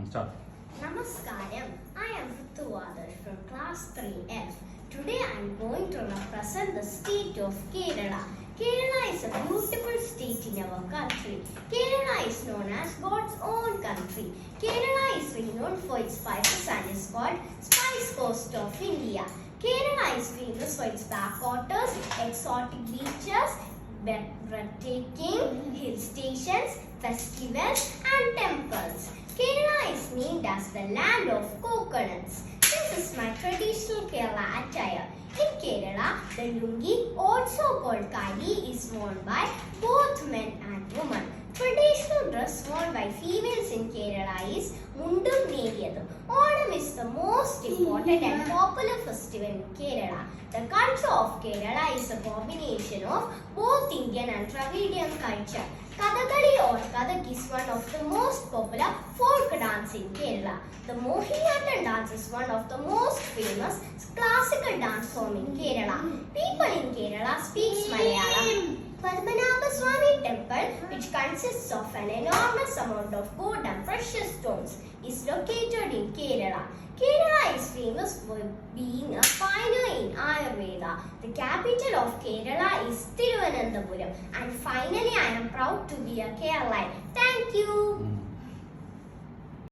Start. Namaskaram, I am Ritu Adarsh from class 3F. Today I am going to represent the state of Kerala. Kerala is a beautiful state in our country. Kerala is known as God's own country. Kerala is renowned for its spices and is called Spice Coast of India. Kerala is famous for its backwaters, exotic beaches, breathtaking hill stations, festivals and temples. Kerala is named as the land of coconuts. This is my traditional Kerala attire. In Kerala, the lungi, also called kali, is worn by both men and women. Traditional dress worn by females in Kerala is mundum neriyadum. Onam is the most important and popular festival in Kerala. The culture of Kerala is a combination of both Indian and Dravidian culture. Kathakali or Kathak is one of the most popular folk dance in Kerala. The Mohiniyattam dance is one of the most famous classical dance form in Kerala. People in Kerala speak Malayalam. Padmanabha Swami temple, which consists of an enormous amount of gold and precious stones, is located in Kerala. Kerala is famous for being a pioneer in Ayurveda. The capital of Kerala is Thiruvananthapuram. And finally, I am proud to be a Keralite. Thank you.